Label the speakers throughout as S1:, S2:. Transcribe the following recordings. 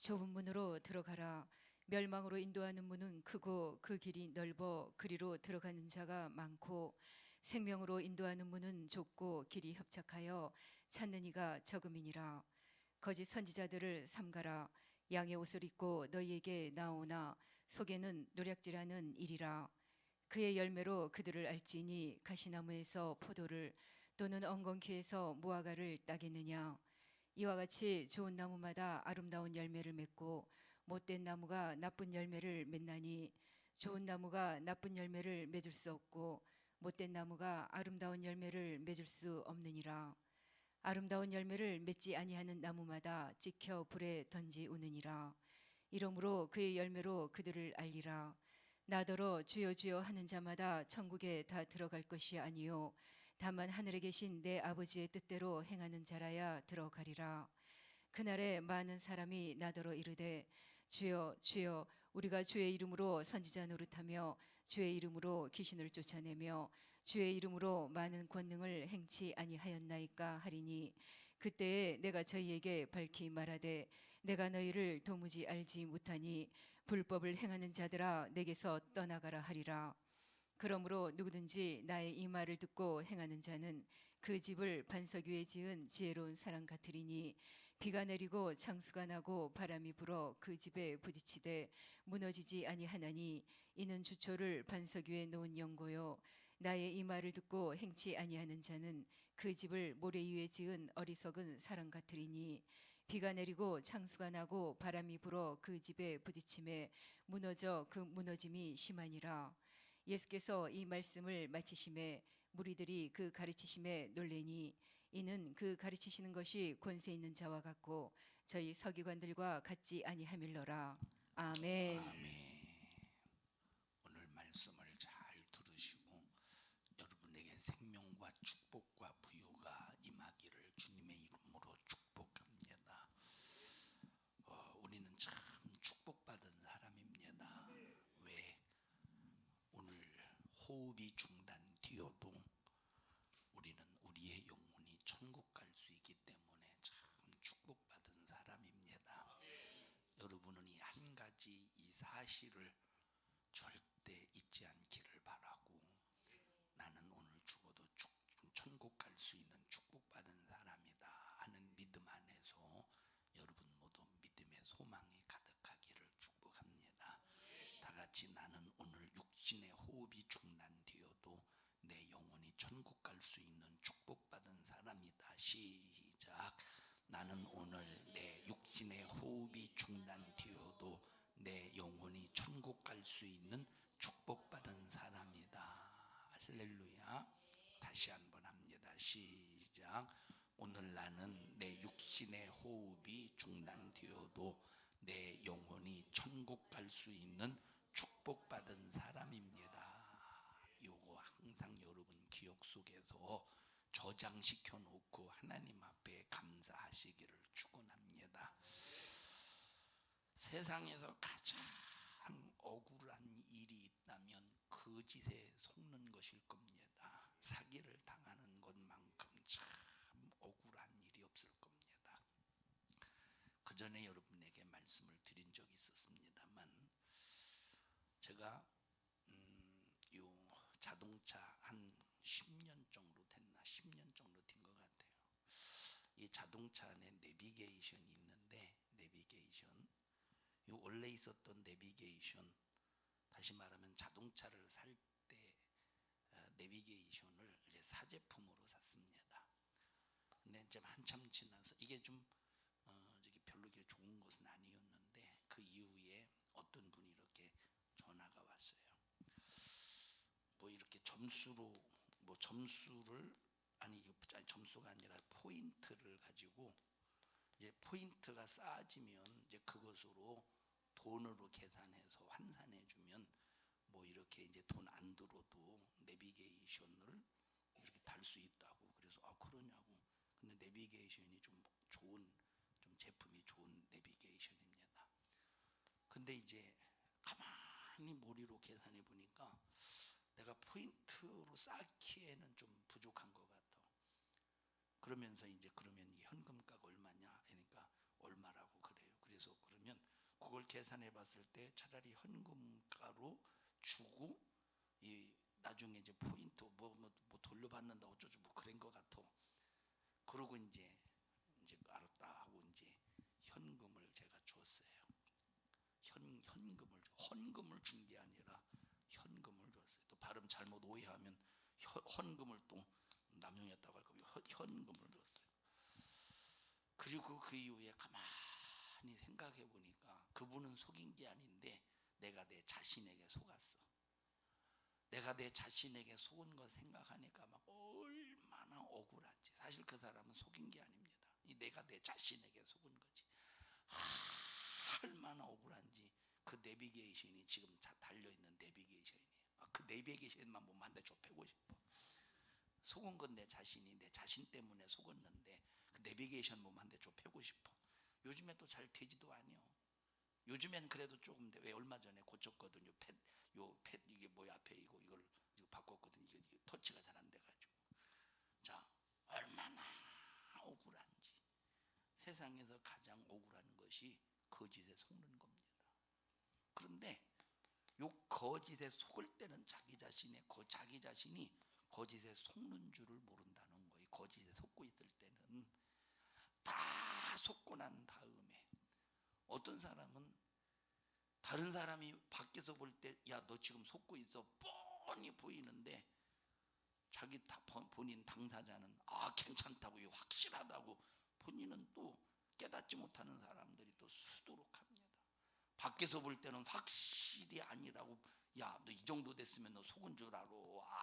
S1: 좁은 문으로 들어가라. 멸망으로 인도하는 문은 크고 그 길이 넓어 그리로 들어가는 자가 많고 생명으로 인도하는 문은 좁고 길이 협착하여 찾는 이가 적음이니라. 거짓 선지자들을 삼가라. 양의 옷을 입고 너희에게 나오나 속에는 노략질하는 일이라. 그의 열매로 그들을 알지니 가시나무에서 포도를 또는 엉겅퀴에서 무화과를 따겠느냐. 이와 같이 좋은 나무마다 아름다운 열매를 맺고 못된 나무가 나쁜 열매를 맺나니 좋은 나무가 나쁜 열매를 맺을 수 없고 못된 나무가 아름다운 열매를 맺을 수 없느니라. 아름다운 열매를 맺지 아니하는 나무마다 찍혀 불에 던지우느니라. 이러므로 그의 열매로 그들을 알리라. 나더러 주여 주여 하는 자마다 천국에 다 들어갈 것이 아니요 다만 하늘에 계신 내 아버지의 뜻대로 행하는 자라야 들어가리라. 그날에 많은 사람이 나더러 이르되 주여 주여 우리가 주의 이름으로 선지자 노릇하며 주의 이름으로 귀신을 쫓아내며 주의 이름으로 많은 권능을 행치 아니하였나이까 하리니 그때에 내가 저희에게 밝히 말하되 내가 너희를 도무지 알지 못하니 불법을 행하는 자들아 내게서 떠나가라 하리라. 그러므로 누구든지 나의 이 말을 듣고 행하는 자는 그 집을 반석 위에 지은 지혜로운 사람 같으리니 비가 내리고 창수가 나고 바람이 불어 그 집에 부딪히되 무너지지 아니하나니 이는 주초를 반석 위에 놓은 연고요. 나의 이 말을 듣고 행치 아니하는 자는 그 집을 모래 위에 지은 어리석은 사람 같으리니 비가 내리고 창수가 나고 바람이 불어 그 집에 부딪힘에 무너져 그 무너짐이 심하니라. 예수께서 이 말씀을 마치심에 무리들이 그 가르치심에 놀래니 이는 그 가르치시는 것이 권세 있는 자와 같고 저희 서기관들과 같지 아니함일러라. 아멘.
S2: 아멘. 오늘 말씀을 잘 들으시고 여러분에게 생명과 축복과 부요가 임하기를 주님의 이름으로 축복합니다. 우리는 참 축복받은 사람입니다. 왜? 오늘 호흡이 중단되어도 우리는 우리의 영혼이 천국 갈 수 있기 때문에 참 축복받은 사람입니다. 여러분은 이 한 가지 이 사실을 절대 잊지 않기를 바라고, 나는 오늘 죽어도 천국 갈 수 있는 축복받은 사람이다 하는 믿음 안에서 여러분 모두 믿음의 소망이 가득하기를 축복합니다. 다 같이 나는 오늘 육신의 호흡이 중단되어도 내 영혼이 천국 갈 수 있는 축복받은 사람이다. 시작. 나는 오늘 내 육신의 호흡이 중단되어도 내 영혼이 천국 갈 수 있는 축복받은 사람이다. 할렐루야. 다시 한번 합니다. 시작. 오늘 나는 내 육신의 호흡이 중단되어도 내 영혼이 천국 갈 수 있는 축복받은 사람입니다. 요거 항상 여러분 기억 속에서 저장시켜 놓고 하나님 앞에 감사하시기를 축원합니다. 세상에서 가장 억울한 일이 있다면 거짓에 속는 것일 겁니다. 사기를 당하는 것만큼 참 억울한 일이 없을 겁니다. 그 전에 여러분에게 말씀을 드린 적이 있었습니다만, 제가 요 자동차 한 10년 정도 됐나, 10년 정도 된 것 같아요. 이 자동차 안에 내비게이션이 있는데, 내비게이션, 요 원래 있었던 내비게이션, 다시 말하면 자동차를 살 때 내비게이션을 이제 사제품으로 샀습니다. 근데 이제 한참 지나서 이게 좀 별로 좋은 것은 아니었는데, 그 이후에 어떤 분이 이렇게 전화가 왔어요. 뭐 이렇게 점수로, 뭐 점수를, 아니 점수가 아니라 포인트를 가지고, 이제 포인트가 쌓아지면 이제 그것으로 돈으로 계산해서 환산해 주면 뭐 이렇게 이제 돈 안 들어도 내비게이션을 이렇게 달 수 있다고. 그래서 그러냐고. 근데 내비게이션이 좀 좋은, 좀 제품이 좋은 내비게이션입니다. 근데 이제 가만히 머리로 계산해 보니까 내가 포인트로 쌓기에는 좀 부족한 것 같아. 그러면서 이제 그러면 현금가가 얼마냐? 그러니까 얼마라고 그래요. 그래서 그러면 그걸 계산해 봤을 때 차라리 현금가로 주고 이 나중에 이제 포인트 뭐 돌려받는다 어쩌고 뭐 그런 것 같아. 그러고 이제 알았다 하고 이제 현금을 제가 줬어요. 헌금을 준 게 아니라 현금을 줬어요. 또 발음 잘못 오해하면 헌금을 또 남용했다고 할 거예요. 현금을 줬어요. 그리고 그 이후에 가만히 생각해 보니까 그분은 속인 게 아닌데 내가 내 자신에게 속았어. 내가 내 자신에게 속은 거 생각하니까 막 얼마나 억울한지. 사실 그 사람은 속인 게 아닙니다. 내가 내 자신에게 속은 거지. 얼마나 억울한지. 그 내비게이션이 지금 달려있는 내비게이션이에요. 그 내비게이션만 보면 한 대 좁히고 싶어. 속은 건 내 자신이 내 자신 때문에 속았는데 그 내비게이션 보면 한 대 좁히고 싶어. 요즘에 또 잘 되지도 않요. 요즘엔 그래도 조금 돼. 왜 얼마 전에 고쳤거든요. 팻 이게 뭐야 앞에 이걸 바꿨거든요. 이게 터치가 잘 안 돼가지고. 자, 얼마나 억울한지. 세상에서 가장 억울한 것이 거짓에 속는 겁니다. 그런데 요 거짓에 속을 때는 자기 자신이 거짓에 속는 줄을 모른다는 거예요. 거짓에 속고 있을 때는 다 속고 난 다음에 어떤 사람은 다른 사람이 밖에서 볼 때 야 너 지금 속고 있어 뻔히 보이는데 자기 본인 당사자는 괜찮다고 확실하다고 본인은 또 깨닫지 못하는 사람들이 또 수두룩합니다. 밖에서 볼 때는 확실히 아니라고 야 너 이 정도 됐으면 너 속은 줄 알아.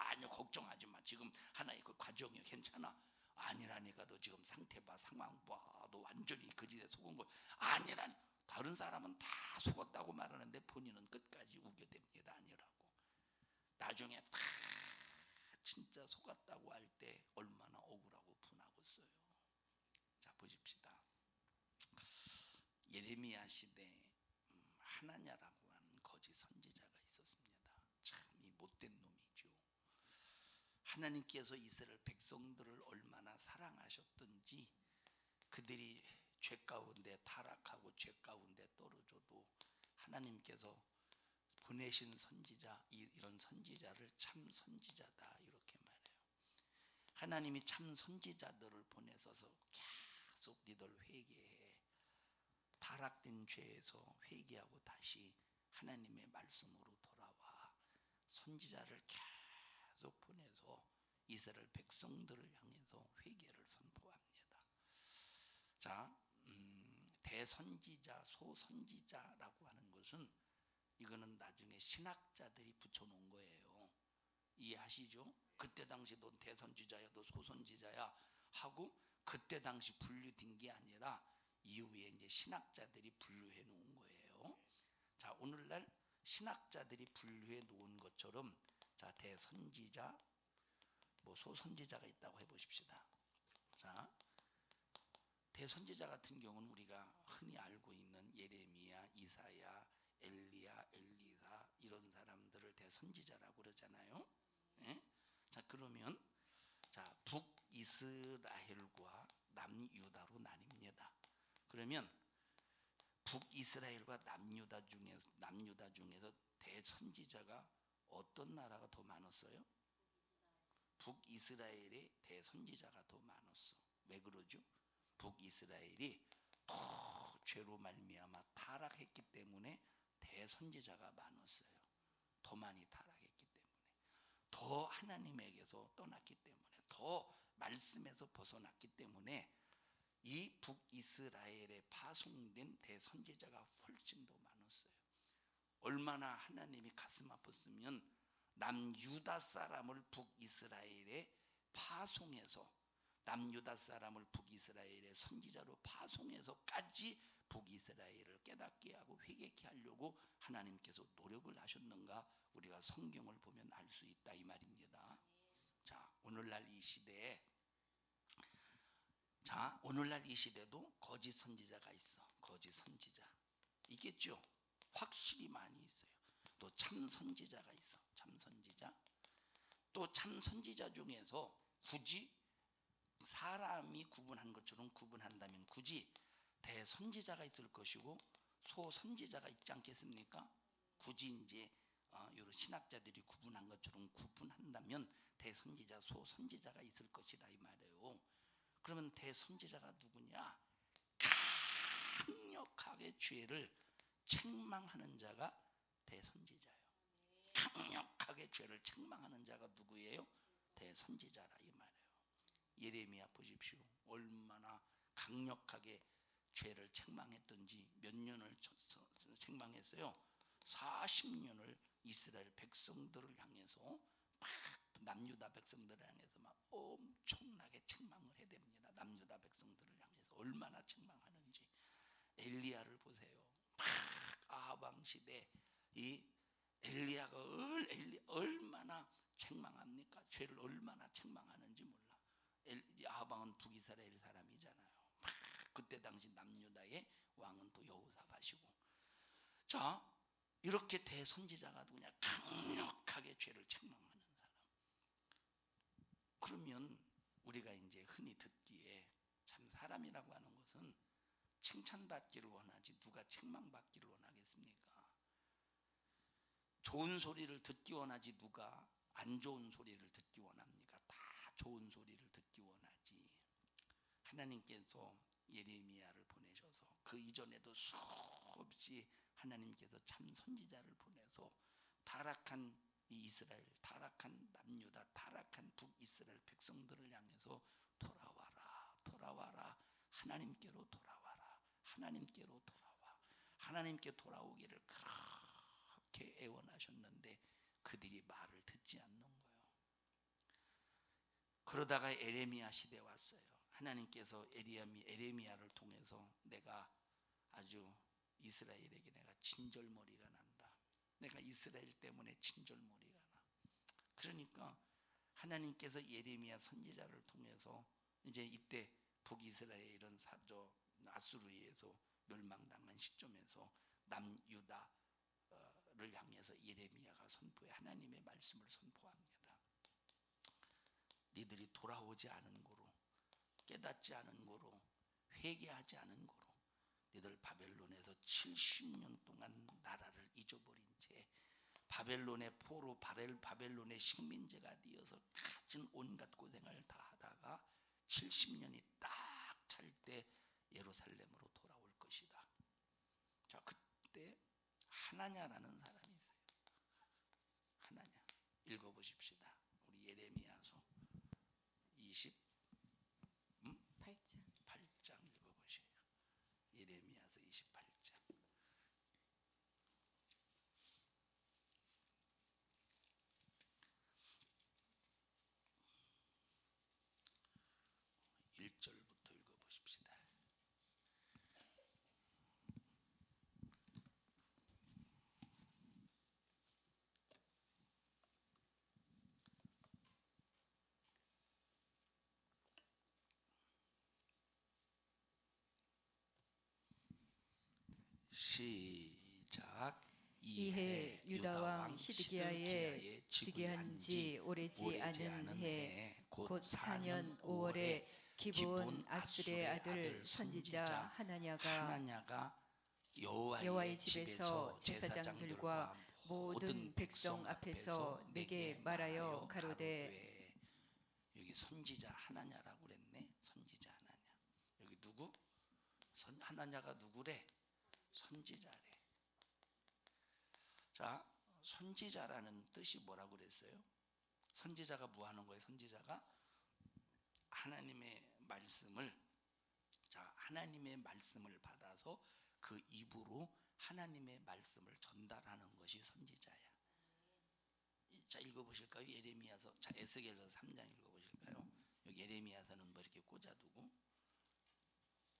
S2: 아니요 걱정하지 마. 지금 하나의 그 과정이 괜찮아. 아니라니까 너 지금 상태 봐 상황 봐. 너 완전히 거짓에 속은 거 아니라니. 다른 사람은 다 속았다고 말하는데 본인은 끝까지 우겨댑니다. 아니라고. 나중에 다 진짜 속았다고 할 때 얼마나 억울하고 분하겠어요. 자 보십시다. 예레미야 시대 하나냐라고 하는 거짓 선지자가 있었습니다. 참 이 못된 놈이죠. 하나님께서 이스라엘 백성들을 얼마나 사랑하셨던지 그들이 죄 가운데 타락하고 죄 가운데 떨어져도 하나님께서 보내신 선지자 이런 선지자를 참 선지자다 이렇게 말해요. 하나님이 참 선지자들을 보내셔서 계속 니들 회개해. 타락된 죄에서 회개하고 다시 하나님의 말씀으로 돌아와. 선지자를 계속 보내서 이스라엘 백성들을 향해서 회개를 선포합니다. 자, 대선지자, 소선지자라고 하는 것은 이거는 나중에 신학자들이 붙여놓은 거예요. 이해하시죠? 그때 당시 너 대선지자야, 너 소선지자야 하고 그때 당시 분류된 게 아니라 이후에 이제 신학자들이 분류해 놓은 거예요. 자, 오늘날 신학자들이 분류해 놓은 것처럼 자, 대선지자, 뭐 소선지자가 있다고 해보십시다. 자, 대선지자 같은 경우는 우리가 흔히 알고 있는 예레미야, 이사야, 엘리야, 엘리사 이런 사람들을 대선지자라고 그러잖아요. 예? 자, 그러면 자, 북이스라엘과 남유다로 나뉩니다. 그러면 북이스라엘과 남유다 중에서 대선지자가 어떤 나라가 더 많았어요? 북이스라엘의 대선지자가 더 많았어. 왜 그러죠? 북이스라엘이 더 죄로 말미암아 타락했기 때문에 대선지자가 많았어요. 더 많이 타락했기 때문에, 더 하나님에게서 떠났기 때문에, 더 말씀에서 벗어났기 때문에 이 북이스라엘에 파송된 대선지자가 훨씬 더 많았어요. 얼마나 하나님이 가슴 아팠으면 남유다 사람을 북이스라엘에 파송해서 남유다 사람을 북이스라엘의 선지자로 파송해서까지 북이스라엘을 깨닫게 하고 회개케 하려고 하나님께서 노력을 하셨는가 우리가 성경을 보면 알 수 있다 이 말입니다. 자, 오늘날 이 시대도 거짓 선지자가 있어. 거짓 선지자 있겠죠? 확실히 많이 있어요. 또 참 선지자가 있어. 참 선지자. 또 참 선지자 중에서 굳이 사람이 구분한 것처럼 구분한다면 굳이 대선지자가 있을 것이고 소 선지자가 있지 않겠습니까? 굳이 이제 여러 신학자들이 구분한 것처럼 구분한다면 대선지자, 소선지자가 있을 것이라 이 말이에요. 그러면 대선지자가 누구냐? 강력하게 죄를 책망하는 자가 대선지자예요. 강력하게 죄를 책망하는 자가 누구예요? 대선지자라 이 말이에요. 예레미야 보십시오. 얼마나 강력하게 죄를 책망했던지. 몇 년을 책망했어요? 40년을 이스라엘 백성들을 향해서 막 남유다 백성들을 향해서 막 엄청나게 책망을 해댑니다. 남유다 백성들을 향해서 얼마나 책망하는지. 엘리야를 보세요. 막 아합 시대 이 엘리야가 얼마나 책망합니까? 죄를 얼마나 책망하는지 몰라. 아합은 북이스라엘 사람이잖아요. 막 그때 당시 남유다의 왕은 또 여호사밧이고. 자, 이렇게 대선지자가 누구냐? 강력하게 죄를 책망하는 사람. 그러면 우리가 이제 흔히 듣기에 참 사람이라고 하는 것은 칭찬받기를 원하지 누가 책망받기를 원하겠습니까? 좋은 소리를 듣기 원하지 누가 안 좋은 소리를 듣기 원합니까? 다 좋은 소리를 듣기 원하지. 하나님께서 예레미야를 보내셔서 그 이전에도 수없이 하나님께서 참 선지자를 보내서 타락한 이 이스라엘, 타락한 남유다, 타락한 북이스라엘 백성들을 향해서 돌아와라, 돌아와라, 하나님께로 돌아와라, 하나님께로 돌아와, 하나님께 돌아오기를 그렇게 애원하셨는데 그들이 말을 듣지 않는 거예요. 그러다가 에레미야 시대 왔어요. 하나님께서 에레미야를 통해서 내가 아주 이스라엘에게 내가 진절머리가 난다. 내가 이스라엘 때문에 진절머리가 나. 그러니까 하나님께서 예레미야 선지자를 통해서 이제 이때 북이스라엘은 아수르에서 멸망당한 시점에서 남유다를 향해서 예레미야가 선포해 하나님의 말씀을 선포합니다. 니들이 돌아오지 않은 거로, 깨닫지 않은 거로, 회개하지 않은 거로 너희들 바벨론에서 70년 동안 나라를 잊어버린 채 바벨론의 포로 바벨론의 식민지가 되어서 가진 온갖 고생을 다 하다가 70년이 딱 찰 때 예루살렘으로 돌아올 것이다. 자, 그때 하나냐라는 사람이 있어요. 하나냐 읽어보십시다. 우리 예레미야서 28장 읽어보세요. 예레미야서 28장. 일절부터 읽어보십시다. 시작.
S1: 이해 유다 왕 시드기야의 즉위한 지 오래지 않은 해 곧 4년 5월에 기브온 아스의 아들 선지자 하나냐가 여호와의 집에서 제사장들과 모든 백성 앞에서 내게 말하여 가로되.
S2: 여기 선지자 하나냐라고 그랬네. 선지자 하나냐. 여기 누구? 하나냐가 누구래? 선지자래. 자, 선지자라는 뜻이 뭐라고 그랬어요? 선지자가 뭐 하는 거예요? 선지자가 하나님의 말씀을, 하나님의 말씀을 받아서 그 입으로 하나님의 말씀을 전달하는 것이 선지자야. 자, 읽어보실까요? 예레미야서. 자, 에스겔서 3장 읽어보실까요? 여기 예레미야서는 뭐 이렇게 꽂아두고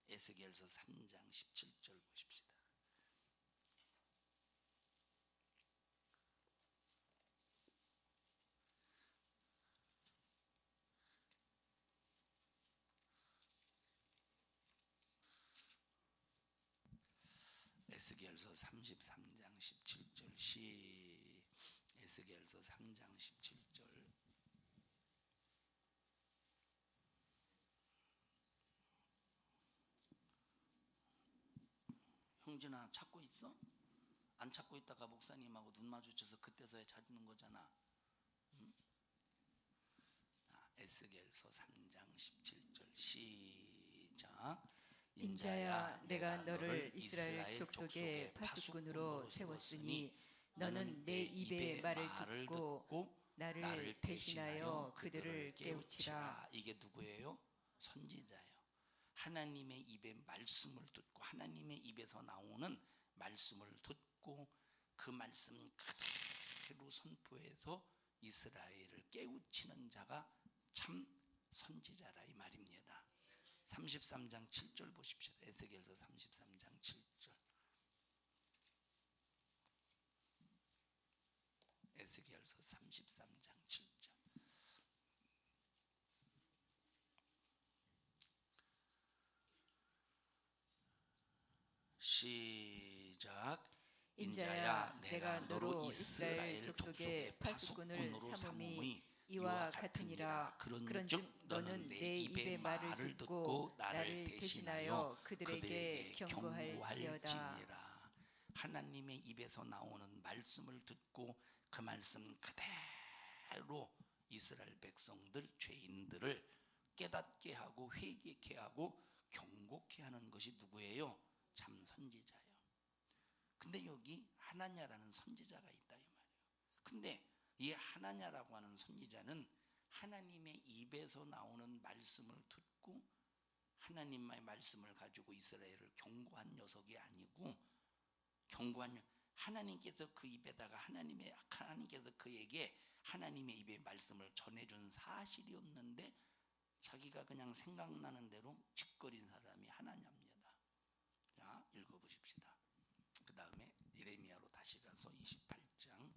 S2: 에스겔서 3장 17절 보십시다. 에스겔서 33장 17절 에스겔서 3장 17절. 영진아 찾고 있어? 안 찾고 있다가 목사님하고 눈 마주쳐서 그때서야 찾는 거잖아. 응? 에스겔서 3장 17절 시작.
S1: 인자야 내가 너를 이스라엘 족속의 파수꾼으로 세웠으니 너는 내 입의 말을 듣고 나를 대신하여 그들을 깨우치라.
S2: 이게 누구예요? 선지자예요. 하나님의 입의 말씀을 듣고 하나님의 입에서 나오는 말씀을 듣고 그 말씀 그대로 선포해서 이스라엘을 깨우치는 자가 참 선지자라 이 말입니다. 33장 7절 보십시오. 에스겔서 33장 7절. 에스겔서 33장 7절. 시작.
S1: 인자야 내가 너로 이스라엘 족속의 파수꾼을 삼음이 이와 같으니라. 그런즉 너는 내 입의 말을 듣고 나를 대신하여 그들에게 경고할지어다.
S2: 하나님의 입에서 나오는 말씀을 듣고 그 말씀 그대로 이스라엘 백성들 죄인들을 깨닫게 하고 회개케 하고 경고케 하는 것이 누구예요? 참 선지자예요. 근데 여기 하나냐라는 선지자가 있다 이 말이에요. 근데 이 하나냐라고 하는 선지자는 하나님의 입에서 나오는 말씀을 듣고 하나님의 말씀을 가지고 이스라엘을 경고한 녀석이 아니고 하나님께서 그 입에다가 하나님께서 그에게 하나님의 입의 말씀을 전해준 사실이 없는데 자기가 그냥 생각나는 대로 짓거린 사람이 하나냐입니다. 자, 읽어보십시다. 그 다음에 예레미야로 다시 가서 28장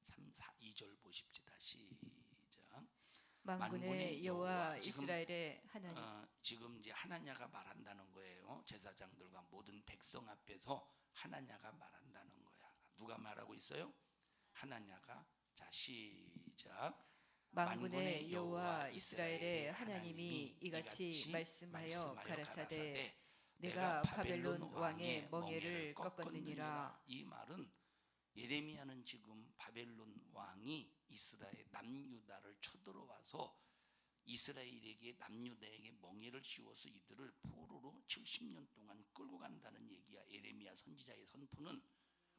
S2: 3, 4, 2절 보십시다. 시작.
S1: 만군의 여호와 이스라엘의 하나님.
S2: 지금 이제 하나냐가 말한다는 거예요. 제사장들과 모든 백성 앞에서 하나냐가 말한다는 거야. 누가 말하고 있어요? 하나냐가. 자, 시작.
S1: 만군의 여호와 이스라엘의 하나님이 이같이 말씀하여 가라사대 내가 바벨론 왕의 멍에를 꺾었느니라.
S2: 이 말은 예레미야는 지금 바벨론 왕이 이스라엘 남유다를 쳐들어와서 이스라엘에게 남유다에게 멍에를 씌워서 이들을 포로로 70년 동안 끌고 간다는 얘기야. 예레미야 선지자의 선포는.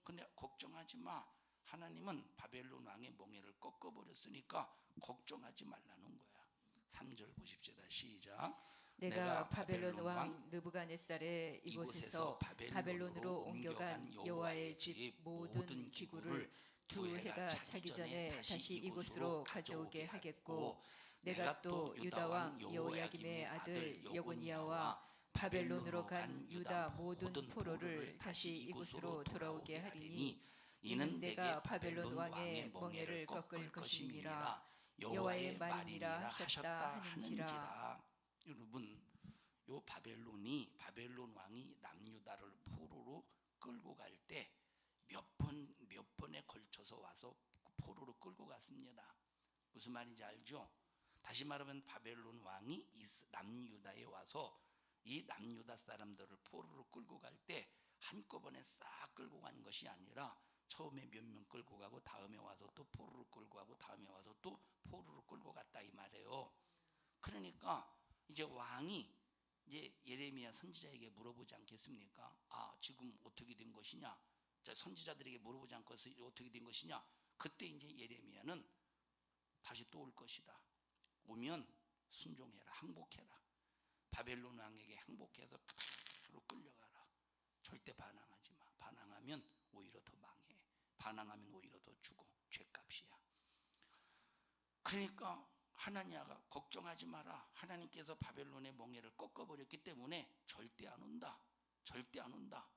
S2: 근데 걱정하지 마. 하나님은 바벨론 왕의 멍에를 꺾어버렸으니까 걱정하지 말라는 거야. 3절 보십시다. 시작.
S1: 내가 바벨론 왕 느부갓네살의 이곳에서 바벨론으로 옮겨간 여호와의 집 모든 기구를 두 해가 차기 전에 다시 이곳으로 가져오게 하겠고 내가 또 유다 왕 여호야김의 아들 여고니아와 바벨론으로 간 유다 모든 포로를 다시 이곳으로 돌아오게 하리니 이는 내가 바벨론 왕의 멍에를 꺾을 것임이니라. 여호와의 말이니라 하셨다 하는지라.
S2: 여러분, 요 바벨론 왕이 남유다를 포로로 끌고 갈 때 몇 번에 걸쳐서 와서 포로로 끌고 갔습니다. 무슨 말인지 알죠? 다시 말하면 바벨론 왕이 남유다에 와서 이 남유다 사람들을 포로로 끌고 갈 때 한꺼번에 싹 끌고 간 것이 아니라 처음에 몇 명 끌고 가고 다음에 와서 또 포로로 끌고 가고 다음에 와서 또 포로로 끌고 갔다 이 말이에요. 그러니까 이제 왕이 이제 예레미야 선지자에게 물어보지 않겠습니까? 지금 어떻게 된 것이냐? 자, 선지자들에게 물어보지 않고 어떻게 된 것이냐? 그때 이제 예레미야는 다시 또 올 것이다. 오면 순종해라, 항복해라. 바벨론 왕에게 항복해서 그대로 끌려가라. 절대 반항하지 마. 반항하면 오히려 더 망해. 반항하면 오히려 더 죽어. 죄값이야. 그러니까 하나냐가 걱정하지 마라. 하나님께서 바벨론의 멍에를 꺾어버렸기 때문에 절대 안 온다. 절대 안 온다.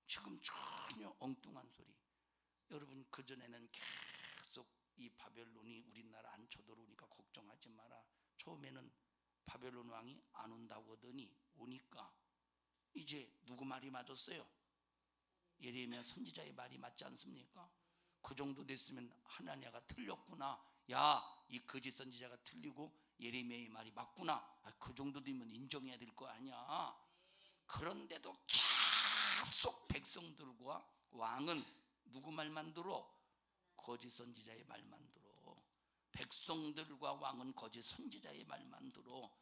S2: 지금 전혀 엉뚱한 소리. 여러분, 그전에는 계속 이 바벨론이 우리나라 안 쳐들어오니까 걱정하지 마라. 처음에는 바벨론 왕이 안 온다고 하더니 오니까 이제 누구 말이 맞았어요? 예레미야 선지자의 말이 맞지 않습니까? 그 정도 됐으면 하나냐가 틀렸구나. 야, 이 거짓 선지자가 틀리고 예레미야의 말이 맞구나. 그 정도 되면 인정해야 될 거 아니야. 그런데도 계속 백성들과 왕은 누구 말만 들어? 거짓 선지자의 말만 들어. 백성들과 왕은 거짓 선지자의 말만 들어.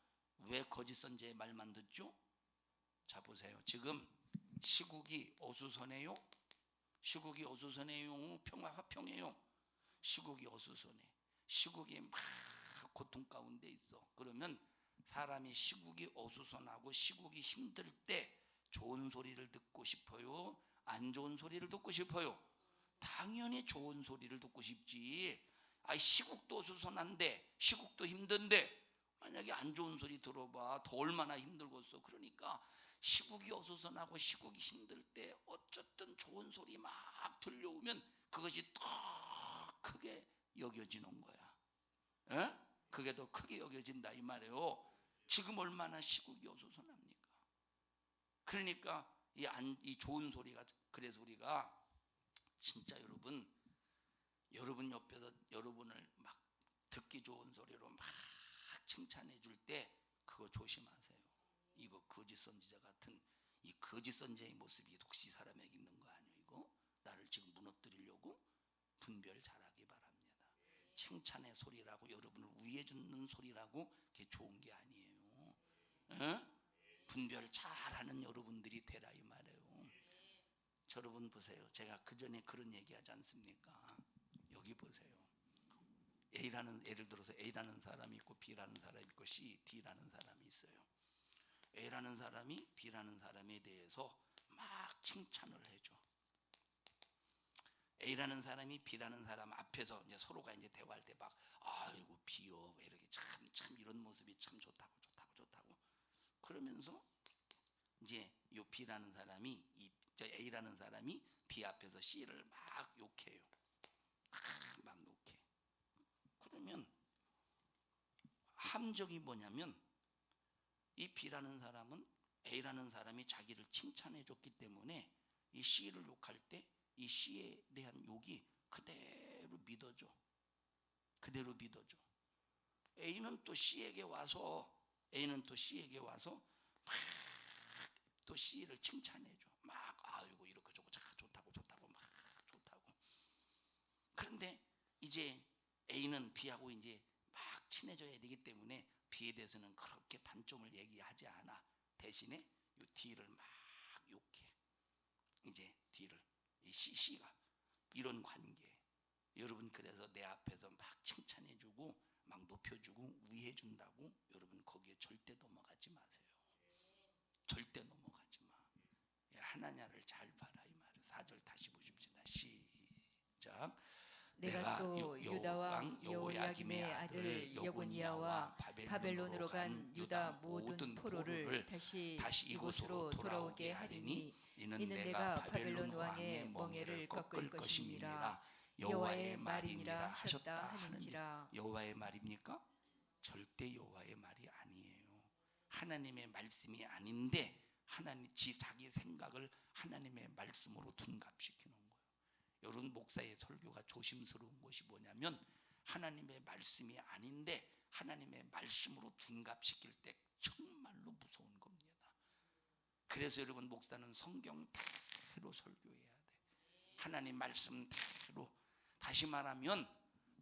S2: 왜 거짓 선지자의 말만 듣죠? 자 보세요. 지금 시국이 어수선해요. 시국이 어수선해요. 화평해요. 시국이 어수선해. 시국이 막 고통 가운데 있어. 그러면 사람이 시국이 어수선하고 시국이 힘들 때 좋은 소리를 듣고 싶어요? 안 좋은 소리를 듣고 싶어요? 당연히 좋은 소리를 듣고 싶지. 시국도 어수선한데 시국도 힘든데 만약에 안 좋은 소리 들어봐. 더 얼마나 힘들겠어. 그러니까 시국이 어수선하고 시국이 힘들 때 어쨌든 좋은 소리 막 들려오면 그것이 더 크게 여겨지는 거야. 에? 그게 더 크게 여겨진다 이 말이에요. 지금 얼마나 시국이 어수선합니까? 그러니까 이 좋은 소리가, 그래서 우리가 진짜 여러분 옆에서 여러분을 막 듣기 좋은 소리로 막 칭찬해 줄 때 그거 조심하세요. 이거 거짓 선지자 같은 이 거짓 선지자의 모습이 혹시 사람에게 있는 거 아니에요? 이거 나를 지금 무너뜨리려고? 분별 잘하기 바랍니다. 칭찬의 소리라고 여러분을 위해 주는 소리라고 그게 좋은 게 아니에요. 에? 분별 잘하는 여러분들이 되라 이 말이에요. 여러분 보세요. 제가 그 전에 그런 얘기하지 않습니까? 여기 보세요. 예를 들어서 A라는 사람이 있고 B라는 사람이 있고 C, D라는 사람이 있어요. A라는 사람이 B라는 사람에 대해서 막 칭찬을 해줘. A라는 사람이 B라는 사람 앞에서 이제 서로가 이제 대화할 때 막 아이고 B요 왜 이렇게 참 이런 모습이 참 좋다고. 그러면서 이제 요 B라는 사람이 저 A라는 사람이 B 앞에서 C를 막 욕해요. 막 욕해. 그러면 함정이 뭐냐면 이 B라는 사람은 A라는 사람이 자기를 칭찬해 줬기 때문에 이 C를 욕할 때 이 C에 대한 욕이 그대로 믿어져. A는 또 C에게 와서 막 또 C를 칭찬해 줘. 막 아이고 이렇게 좋다고 막 좋다고. 그런데 이제 A는 B하고 이제 막 친해져야 되기 때문에 B에 대해서는 그렇게 단점을 얘기하지 않아. 대신에 이 D를 막 욕해. 이제 D를 이 C가 이런 관계. 여러분 그래서 내 앞에서 막 칭찬해주고 막 높여주고 위해준다고 여러분 거기에 절대 넘어가지 마세요. 절대 넘어가지 마. 하나냐를 잘 봐라 이 말이에요. 4절 다시 보십시다. 시작.
S1: 내가 또 유다 왕 여호야김의 아들 여고니아와 바벨론으로 간 유다 모든 포로를 다시 이곳으로 돌아오게 하리니 이는 내가 바벨론 왕의 멍에를 꺾을 것이니라. 여호와의 말이니라 하셨다 하는지라.
S2: 여호와의 말입니까? 절대 여호와의 말이 아니에요. 하나님의 말씀이 아닌데 자기 생각을 하나님의 말씀으로 둔갑시키는 거예요. 여러분 목사의 설교가 조심스러운 것이 뭐냐면 하나님의 말씀이 아닌데 하나님의 말씀으로 둔갑시킬 때 정말로 무서운 겁니다. 그래서 여러분 목사는 성경 대로 설교해야 돼. 하나님 말씀 대로. 다시 말하면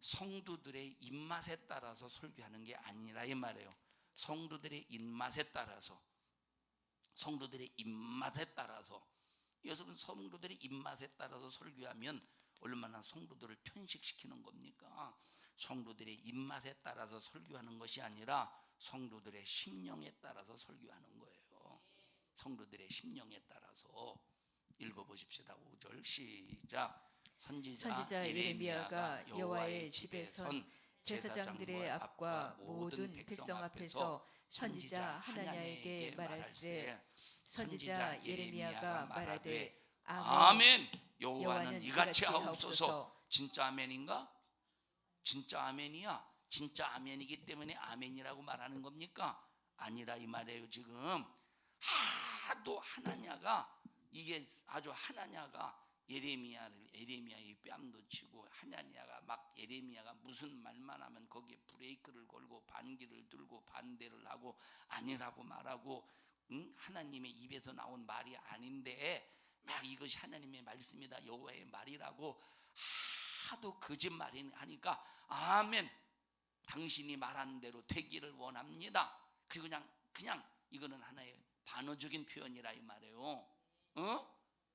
S2: 성도들의 입맛에 따라서 설교하는 게 아니라 이 말이에요. 성도들의 입맛에 따라서 여러분 성도들의 입맛에 따라서 설교하면 얼마나 성도들을 편식시키는 겁니까? 성도들의 입맛에 따라서 설교하는 것이 아니라 성도들의 심령에 따라서 설교하는 거예요. 성도들의 심령에 따라서. 읽어보십시다. 5절 시작.
S1: 선지자 예레미야가 여호와의 집에 선 제사장들의 앞과 모든 백성 앞에서 선지자 하나냐에게 말할세. 선지자 예레미야가 말하되
S2: 아멘. 여호와는 이같이 하옵소서. 진짜 아멘인가? 진짜 아멘이야. 진짜 아멘이기 때문에 아멘이라고 말하는 겁니까? 아니라 이 말이에요. 지금 하도 하나냐가 예레미야의 뺨도 치고 하나냐가 막 예레미야가 무슨 말만 하면 거기에 브레이크를 걸고 반기를 들고 반대를 하고 아니라고 말하고 하나님의 입에서 나온 말이 아닌데 막 이것이 하나님의 말씀이다, 여호와의 말이라고 하도 거짓말이 하니까 아멘, 당신이 말한 대로 되기를 원합니다. 그리고 그냥 이거는 하나의 반어적인 표현이라 이 말이에요.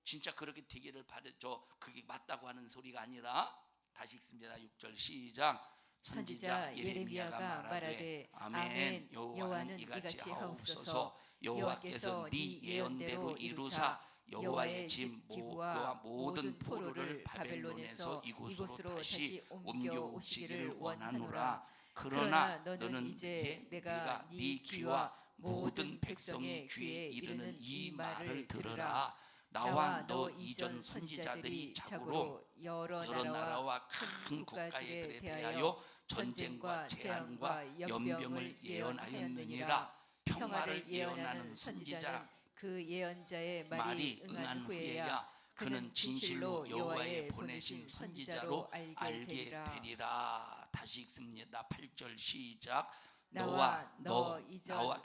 S2: 진짜 그렇게 되기를 바랬죠. 그게 맞다고 하는 소리가 아니라, 다시 읽습니다. 6절 시작.
S1: 선지자 예레미야가 말하되 아멘, 여호와는 이같이 하옵소서. 여호와께서 네 예언대로 이루사 여호와의 집 기구와 모든 포로를 바벨론에서 이곳으로 다시 옮겨 오시기를 원하노라. 그러나 너는 이제 내가 네 귀와 모든 백성의 귀에 이르는 이 말을 들으라. 나와 너 이전 선지자들이 자고로 여러 나라와 큰 국가들에 대하여 전쟁과 재앙과 연병을 예언하였느니라. 평화를 예언하는 선지자는 그 예언자의 말이 응한 후에야 그는 진실로 여호와의 보내신 선지자로 알게 되리라.
S2: 다시 읽습니다. 8절 시작.
S1: 나와 너 이전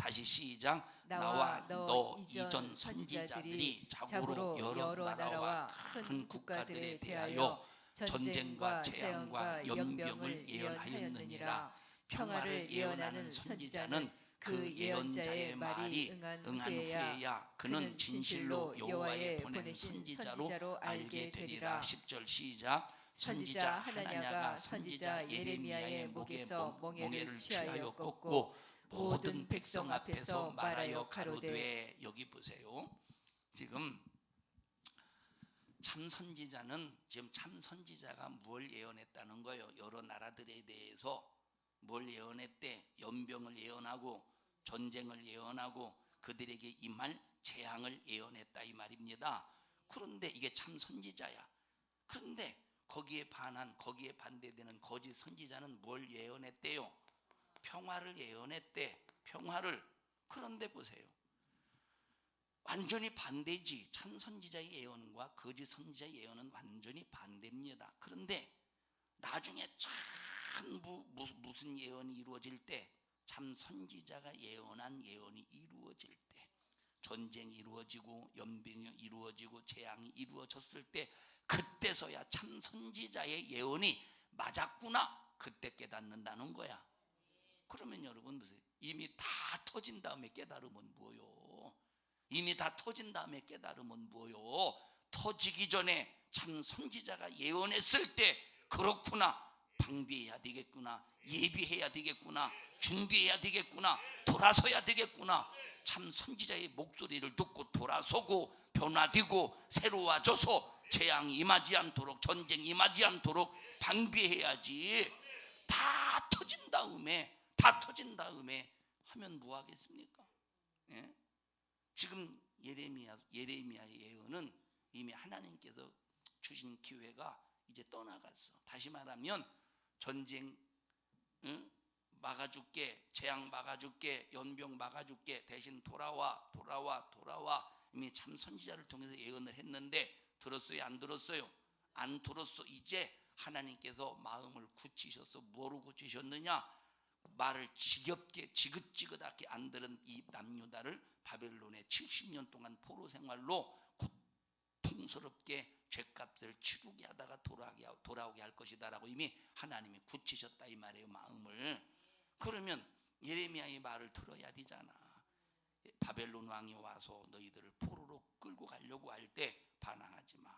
S1: 선지자들이 자고로 여러 나라와 큰 국가들에 대하여 전쟁과 재앙과 연병을 예언하였느니라. 평화를 예언하는 선지자는 그 예언자의 말이 응한 후에야 그는 진실로 여호와의 보내신 선지자로 알게 되리라.
S2: 10절 시작.
S1: 선지자 하나냐가 선지자 예레미야의 목에서 멍에를 취하여 꺾고 모든 백성 앞에서 말하여 가로되.
S2: 여기 보세요. 지금 참 선지자는, 지금 참 선지자가 뭘 예언했다는 거예요. 여러 나라들에 대해서 뭘 예언했대? 연병을 예언하고 전쟁을 예언하고 그들에게 임할 재앙을 예언했다 이 말입니다. 그런데 이게 참 선지자야. 그런데 거기에 반대되는 거짓 선지자는 뭘 예언했대요? 평화를 예언했대. 평화를. 그런데 보세요, 완전히 반대지. 참 선지자의 예언과 거짓 선지자의 예언은 완전히 반대입니다. 그런데 나중에 참 무슨 예언이 이루어질 때, 참 선지자가 예언한 예언이 이루어질 때, 전쟁이 이루어지고 연병이 이루어지고 재앙이 이루어졌을 때, 그때서야 참 선지자의 예언이 맞았구나, 그때 깨닫는다는 거야. 그러면 여러분 보세요. 이미 다 터진 다음에 깨달으면 뭐요? 이미 다 터진 다음에 깨달으면 뭐요? 터지기 전에 참 선지자가 예언했을 때, 그렇구나, 방비해야 되겠구나, 예비해야 되겠구나, 준비해야 되겠구나, 돌아서야 되겠구나. 참 선지자의 목소리를 듣고 돌아서고 변화되고 새로워져서 재앙이 임하지 않도록, 전쟁이 임하지 않도록 방비해야지. 다 터진 다음에 하면 뭐 하겠습니까? 예? 지금 예레미야의 예언은 이미 하나님께서 주신 기회가 이제 떠나갔어. 다시 말하면 전쟁 막아줄게, 재앙 막아줄게, 연병 막아줄게, 대신 돌아와. 이미 참 선지자를 통해서 예언을 했는데 들었어요? 안 들었어요? 안 들었어. 이제 하나님께서 마음을 굳히셔서 뭐로 굳히셨느냐? 말을 지긋지긋하게 안 들은 이 남유다를 바벨론에 70년 동안 포로 생활로 고통스럽게 죗값을 치르게 하다가 돌아오게 할 것이다라고 이미 하나님이 굳히셨다 이 말이에요, 마음을. 그러면 예레미야의 말을 들어야 되잖아. 바벨론 왕이 와서 너희들을 포로로 끌고 가려고 할 때 반항하지 마.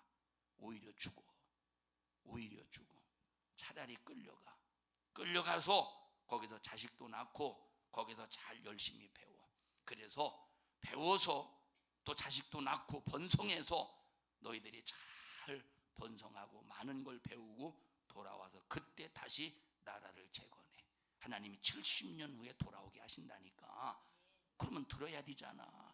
S2: 오히려 죽어. 차라리 끌려가서 거기서 자식도 낳고 거기서 잘 열심히 배워. 그래서 배워서 또 자식도 낳고 번성해서 너희들이 잘 번성하고 많은 걸 배우고 돌아와서 그때 다시 나라를 재건해. 하나님이 70년 후에 돌아오게 하신다니까. 그러면 들어야 되잖아.